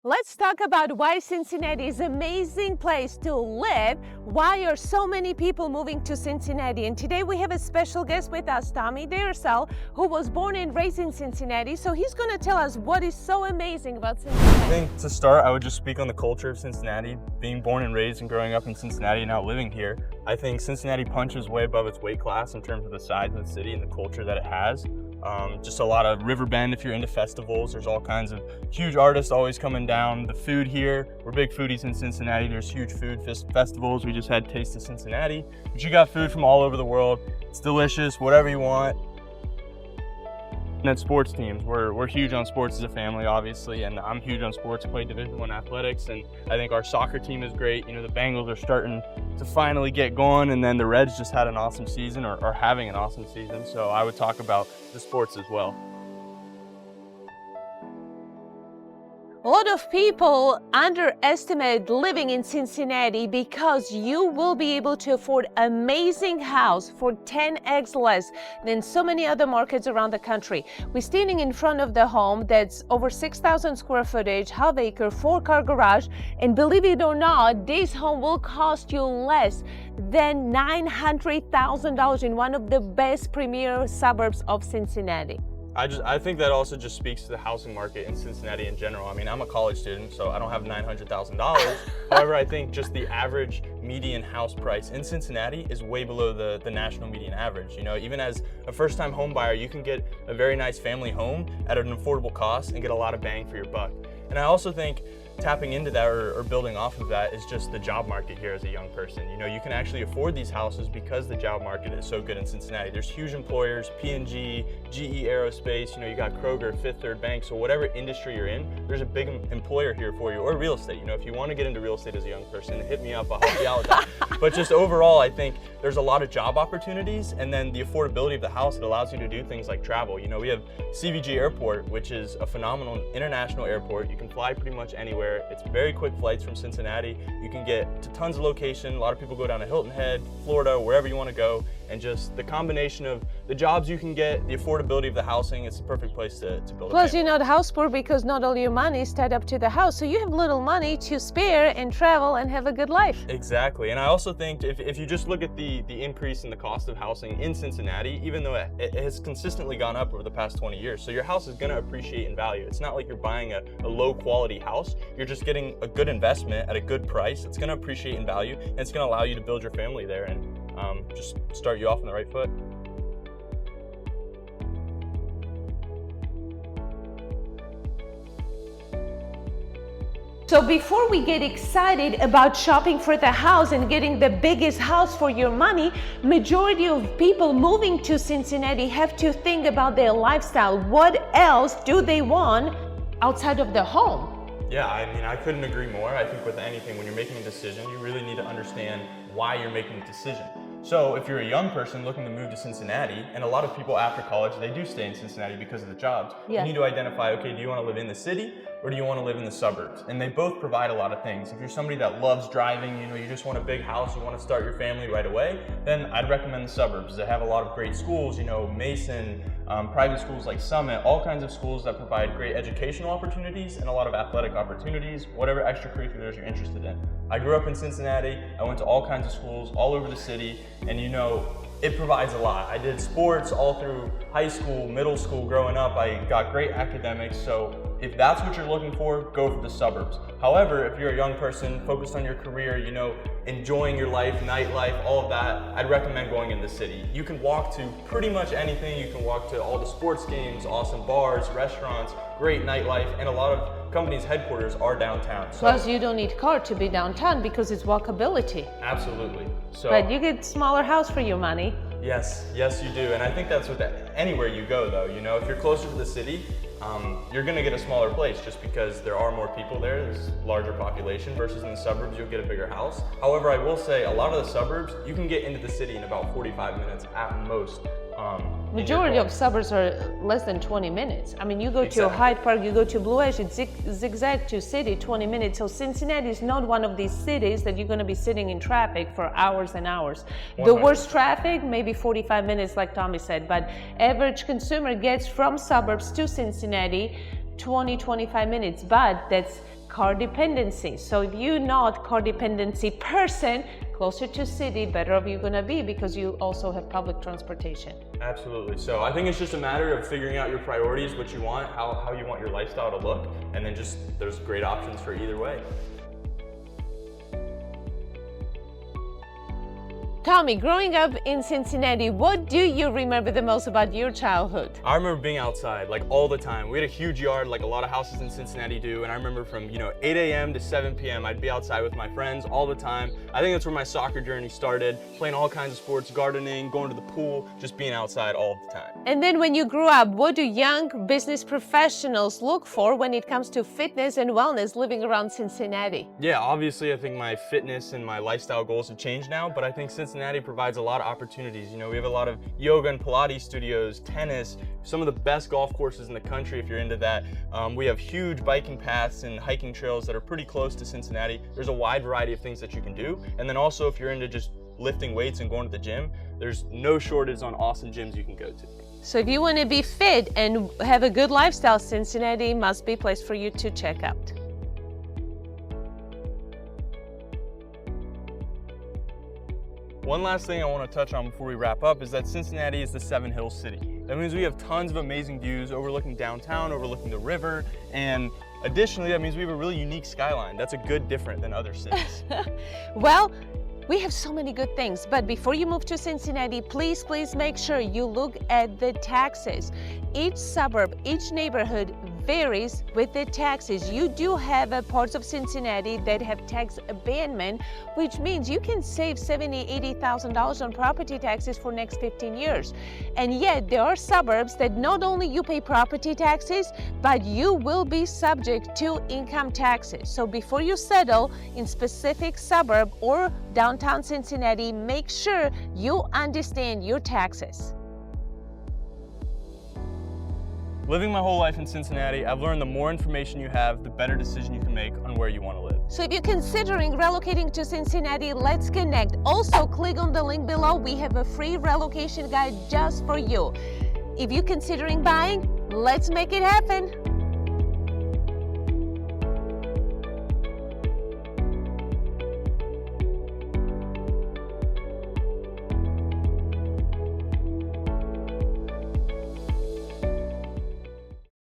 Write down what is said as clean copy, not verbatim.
Let's talk about why Cincinnati is an amazing place to live. Why are so many people moving to Cincinnati? And today we have a special guest with us, Monika DeRoussel, who was born and raised in Cincinnati. So he's going to tell us what is so amazing about Cincinnati. I think to start, I would just speak on the culture of Cincinnati. Being born and raised and growing up in Cincinnati and now living here, I think Cincinnati punches way above its weight class in terms of the size of the city and the culture that it has. Just a lot of River Bend if you're into festivals. There's all kinds of huge artists always coming down. The food here, we're big foodies in Cincinnati. There's huge food festivals. We just had Taste of Cincinnati. But you got food from all over the world. It's delicious, whatever you want. And then sports teams, we're huge on sports as a family, obviously, and I'm huge on sports. I play Division I athletics, and I think our soccer team is great. You know, the Bengals are starting to finally get going, and then the Reds just had an awesome season, or are having an awesome season, so I would talk about the sports as well. A lot of people underestimate living in Cincinnati because you will be able to afford an amazing house for 10x less than so many other markets around the country. We're standing in front of the home that's over 6,000 square footage, half acre, 4-car garage, and believe it or not, this home will cost you less than $900,000 in one of the best premier suburbs of Cincinnati. I think that also just speaks to the housing market in Cincinnati in general. I mean, I'm a college student, so I don't have $900,000. However, I think just the average median house price in Cincinnati is way below the national median average. You know, even as a first-time home buyer, you can get a very nice family home at an affordable cost and get a lot of bang for your buck. And I also think tapping into that or building off of that is just the job market here as a young person. You know, you can actually afford these houses because the job market is so good in Cincinnati. There's huge employers, P&G, GE Aerospace, you know, you got Kroger, Fifth Third Bank, so whatever industry you're in, there's a big employer here for you, or real estate. You know, if you want to get into real estate as a young person, hit me up, I'll help you out with that. But just overall, I think there's a lot of job opportunities, and then the affordability of the house, it allows you to do things like travel. You know, we have CVG Airport, which is a phenomenal international airport. You can fly pretty much anywhere. It's very quick flights from Cincinnati. You can get to tons of location. A lot of people go down to Hilton Head, Florida, wherever you want to go. And just the combination of the jobs you can get, the affordability of the housing, it's the perfect place to build a Plus, family. you're not house poor because not all your money is tied up to the house. So you have little money to spare and travel and have a good life. Exactly. And I also think if you just look at the increase in the cost of housing in Cincinnati, even though it has consistently gone up over the past 20 years, so your house is going to appreciate in value. It's not like you're buying a low quality house. You're just getting a good investment at a good price. It's going to appreciate in value, and it's going to allow you to build your family there and just start you off on the right foot. So before we get excited about shopping for the house and getting the biggest house for your money, majority of people moving to Cincinnati have to think about their lifestyle. What else do they want outside of the home? Yeah, I mean, I couldn't agree more. I think with anything, when you're making a decision, you really need to understand why you're making the decision. So if you're a young person looking to move to Cincinnati, and a lot of people after college, they do stay in Cincinnati because of the jobs, Yeah. you need to identify, okay, do you want to live in the city or do you want to live in the suburbs? And they both provide a lot of things. If you're somebody that loves driving, you know, you just want a big house, you want to start your family right away, then I'd recommend the suburbs. They have a lot of great schools, you know, Mason, private schools like Summit, all kinds of schools that provide great educational opportunities and a lot of athletic opportunities, whatever extracurriculars you're interested in. I grew up in Cincinnati. I went to all kinds of schools all over the city, and you know, it provides a lot. I did sports all through high school, middle school, growing up. I got great academics, so if that's what you're looking for, go for the suburbs. However, if you're a young person focused on your career, you know, enjoying your life, nightlife, all of that, I'd recommend going in the city. You can walk to pretty much anything. You can walk to all the sports games, awesome bars, restaurants, great nightlife, and a lot of companies' headquarters are downtown. So, Plus, you don't need a car to be downtown because it's walkability. absolutely. So, But you get smaller house for your money. yes, you do. And I think that's with anywhere you go, though. You know, if you're closer to the city, you're going to get a smaller place just because there are more people there. There's larger population versus in the suburbs, you'll get a bigger house. However, I will say a lot of the suburbs, you can get into the city in about 45 minutes at most. Majority of suburbs are less than 20 minutes. I mean, you go to Exactly. Hyde Park, you go to Blue Ash, it's zigzag to city, 20 minutes. So Cincinnati is not one of these cities that you're going to be sitting in traffic for hours and hours. The 100%. worst traffic, maybe 45 minutes, like Tommy said, but average consumer gets from suburbs to Cincinnati 20-25 minutes, but that's car dependency. So if you're not car dependency person, closer to city, better off you're gonna be because you also have public transportation. Absolutely. So I think it's just a matter of figuring out your priorities, what you want, how you want your lifestyle to look, and then just there's great options for either way. Tommy, growing up in Cincinnati, what do you remember the most about your childhood? I remember being outside like all the time. We had a huge yard like a lot of houses in Cincinnati do, and I remember from 8 a.m. to 7 p.m. I'd be outside with my friends all the time. I think that's where my soccer journey started, playing all kinds of sports, gardening, going to the pool, just being outside all the time. And then when you grew up, what do young business professionals look for when it comes to fitness and wellness living around Cincinnati? Yeah, obviously I think my fitness and my lifestyle goals have changed now, but I think Cincinnati provides a lot of opportunities. We have a lot of yoga and Pilates studios, tennis, some of the best golf courses in the country if you're into that. We have huge biking paths and hiking trails that are pretty close to Cincinnati. There's a wide variety of things that you can do. And then also if you're into just lifting weights and going to the gym, there's no shortage on awesome gyms you can go to. So if you want to be fit and have a good lifestyle, Cincinnati must be a place for you to check out. One last thing I want to touch on before we wrap up is that Cincinnati is the Seven Hills city. That means we have tons of amazing views overlooking downtown, overlooking the river, and additionally that means we have a really unique skyline. That's a good different than other cities. Well, we have so many good things, but before you move to Cincinnati, please make sure you look at the taxes. Each suburb, each neighborhood varies with the taxes. You do have parts of Cincinnati that have tax abatement, which means you can save $70,000, $80,000 on property taxes for next 15 years. And yet there are suburbs that not only you pay property taxes, but you will be subject to income taxes. So before you settle in specific suburb or downtown Cincinnati, make sure you understand your taxes. Living my whole life in Cincinnati, I've learned the more information you have, the better decision you can make on where you want to live. So if you're considering relocating to Cincinnati, let's connect. Also, click on the link below. We have a free relocation guide just for you. If you're considering buying, let's make it happen.